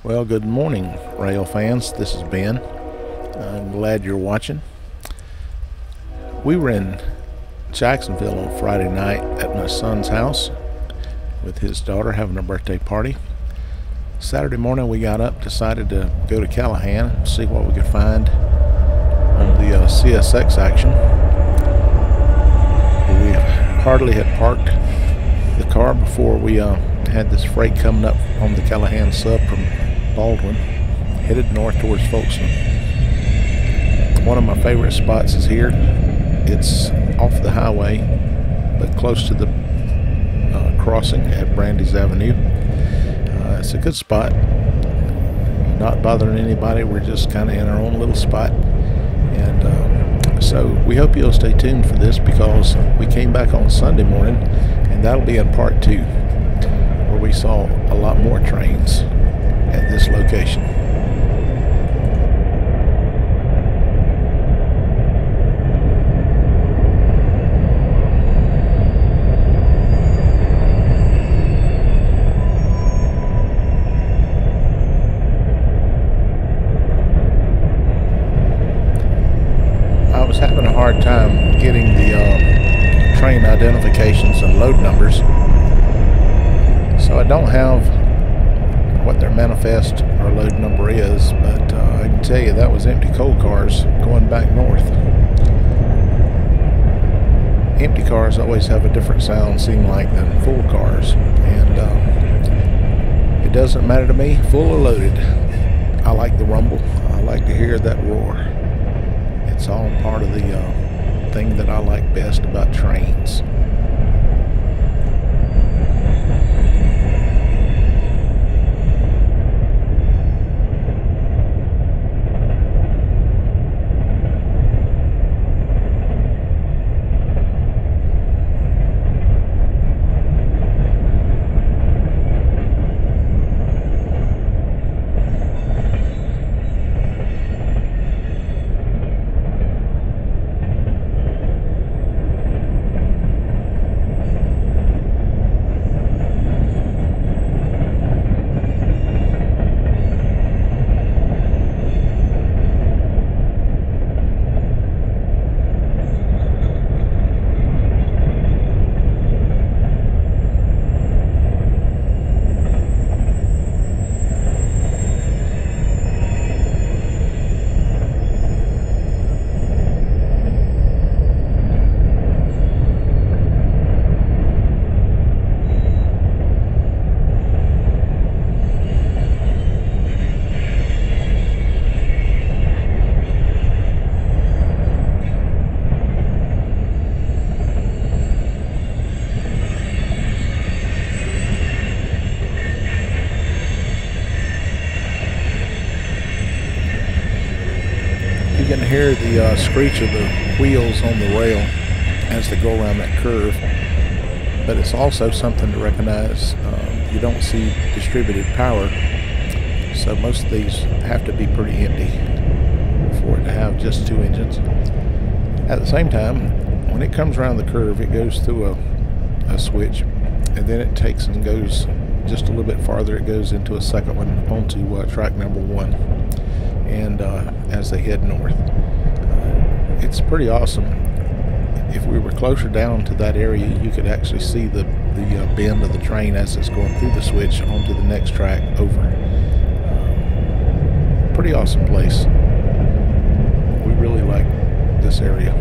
Well, good morning, rail fans. This is Ben. I'm glad you're watching. We were in Jacksonville on Friday night at my son's house with his daughter having a birthday party. Saturday morning we got up, decided to go to Callahan and see what we could find on the CSX action. We hardly had parked the car before we had this freight coming up on the Callahan sub from Baldwin, headed north towards Folkestone. One of my favorite spots is here. It's off the highway, but close to the crossing at Brandeis Avenue. It's a good spot. Not bothering anybody. We're just kind of in our own little spot. And so we hope you'll stay tuned for this, because we came back on Sunday morning, and that'll be in part 2, where we saw a lot more trains at this location. I was having a hard time getting the train identifications and load numbers, so I don't have what their manifest or load number is, but I can tell you that was empty coal cars going back north. Empty cars always have a different sound, seem like, than full cars, and it doesn't matter to me, full or loaded. I like the rumble. I like to hear that roar. It's all part of the thing that I like best about trains. You can hear the screech of the wheels on the rail as they go around that curve, but it's also something to recognize. You don't see distributed power, so most of these have to be pretty empty for it to have just 2 engines. At the same time, when it comes around the curve, it goes through a switch, and then it takes and goes just a little bit farther. It goes into a second one onto track number 1. And as they head north, it's pretty awesome. If we were closer down to that area, you could actually see the bend of the train as it's going through the switch onto the next track over. Pretty awesome place. We really like this area.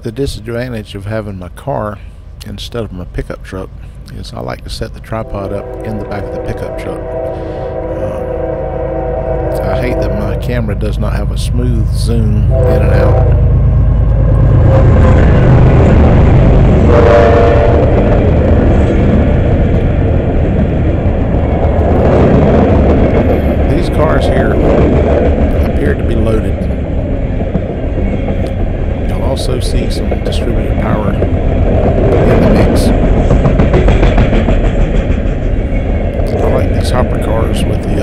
The disadvantage of having my car instead of my pickup truck is I like to set the tripod up in the back of the pickup truck. I hate that my camera does not have a smooth zoom in and out. These cars here appear to be loaded. You'll also see some distributed power in the mix. I like these hopper cars with the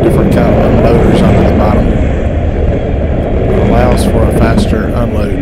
different kind of unloaders under the bottom. It allows for a faster unload.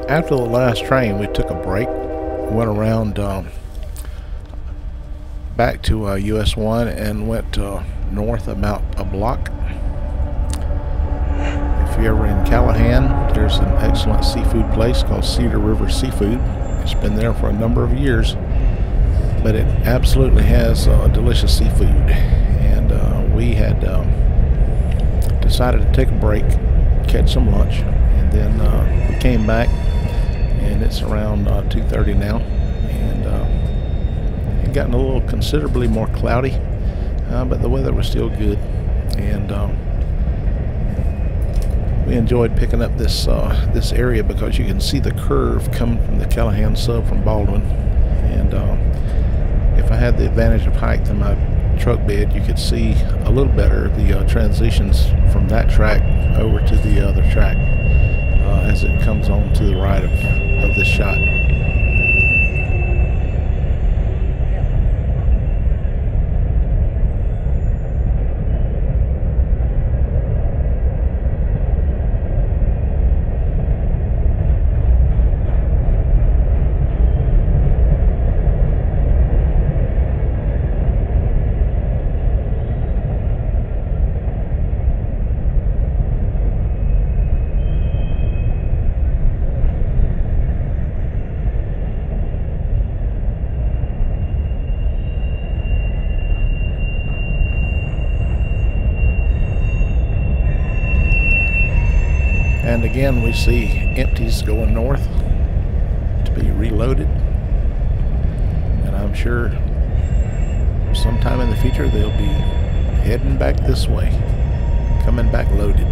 After the last train, we took a break, went around back to US 1 and went north about a block. If you're ever in Callahan, there's an excellent seafood place called Cedar River Seafood. It's been there for a number of years, but it absolutely has delicious seafood. And we had decided to take a break, catch some lunch, and then we came back. And it's around 2:30 now, and it gotten a little considerably more cloudy, but the weather was still good, and we enjoyed picking up this this area because you can see the curve coming from the Callahan sub from Baldwin, and if I had the advantage of height in my truck bed, you could see a little better the transitions from that track over to the other track as it comes on to the right of this shot. And again, we see empties going north to be reloaded, and I'm sure sometime in the future they'll be heading back this way, coming back loaded.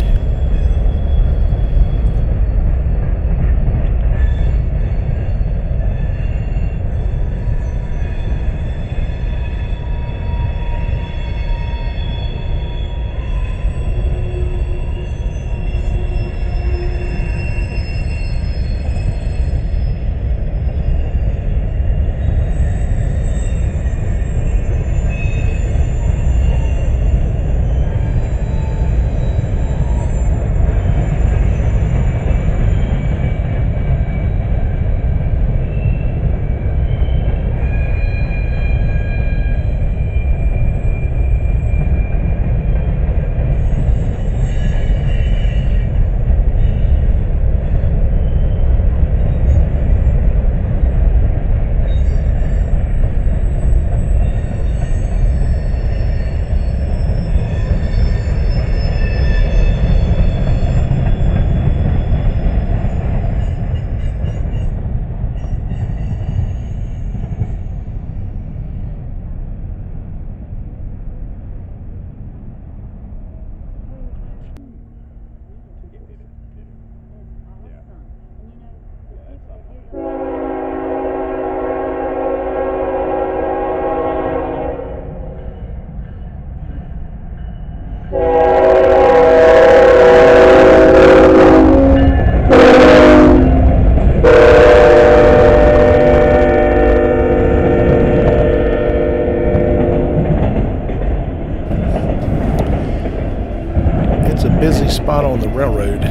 a busy spot on the railroad.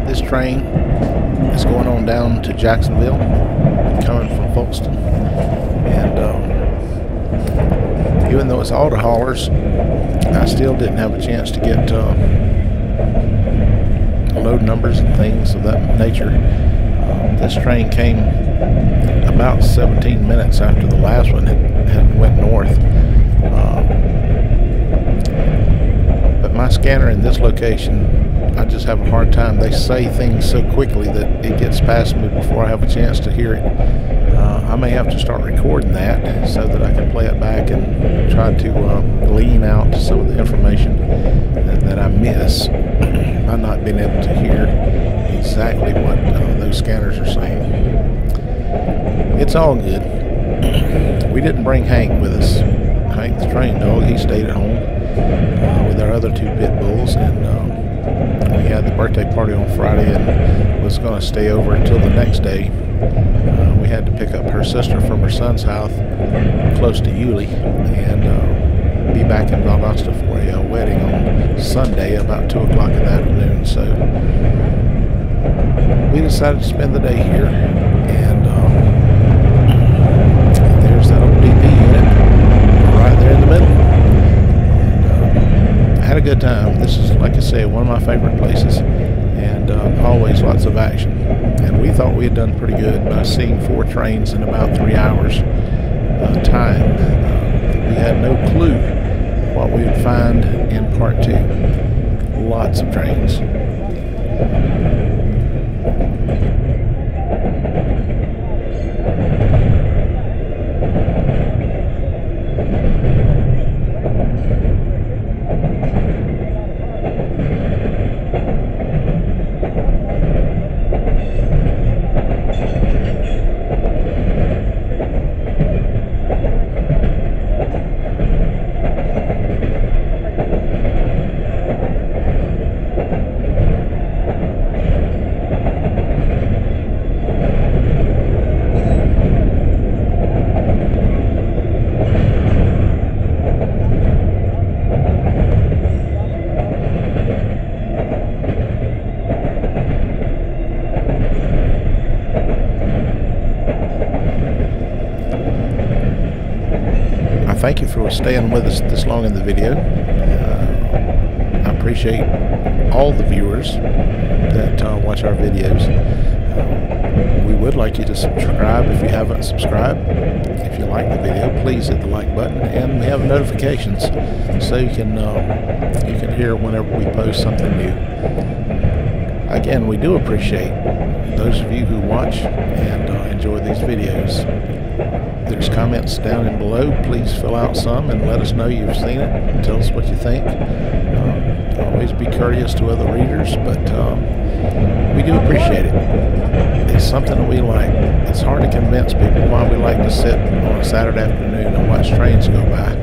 This train is going on down to Jacksonville, coming from Folkestone, and even though it's auto haulers, I still didn't have a chance to get load numbers and things of that nature. This train came about 17 minutes after the last one had went north. But my scanner in this location, I just have a hard time. They say things so quickly that it gets past me before I have a chance to hear it. I may have to start recording that so that I can play it back and try to glean out some of the information that I miss by not being able to hear exactly what those scanners are saying. It's all good. We didn't bring Hank with us. Hank, the train dog, he stayed at home with our other two pit bulls, and we had the birthday party on Friday and was going to stay over until the next day. We had to pick up her sister from her son's house close to Yulee and be back in Valdosta for a wedding on Sunday about 2 o'clock in the afternoon. So we decided to spend the day here, and there's that old DP unit right there in the middle. And I had a good time. This is, like I said, one of my favorite places, and always lots of action. And we thought we had done pretty good by seeing 4 trains in about 3 hours time. We had no clue what we would find in part 2. Lots of trains. Thank you for staying with us this long in the video. I appreciate all the viewers that watch our videos. We would like you to subscribe if you haven't subscribed. If you like the video, please hit the like button, and we have notifications so you can hear whenever we post something new. Again, we do appreciate those of you who watch and enjoy these videos. There's comments down and below. Please fill out some and let us know you've seen it. Tell us what you think. Always be courteous to other readers, but we do appreciate it. It's something that we like. It's hard to convince people why we like to sit on a Saturday afternoon and watch trains go by.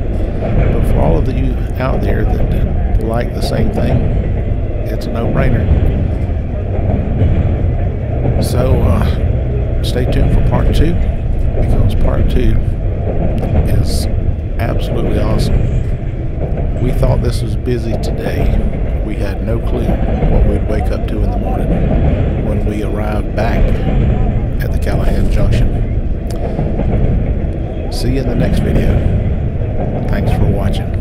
But for all of you out there that like the same thing, it's a no-brainer. So stay tuned for part 2. Because part 2 is absolutely awesome. We thought this was busy today. We had no clue what we'd wake up to in the morning when we arrived back at the Callahan Junction. See you in the next video. Thanks for watching.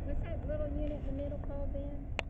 What's that little unit in the middle called then?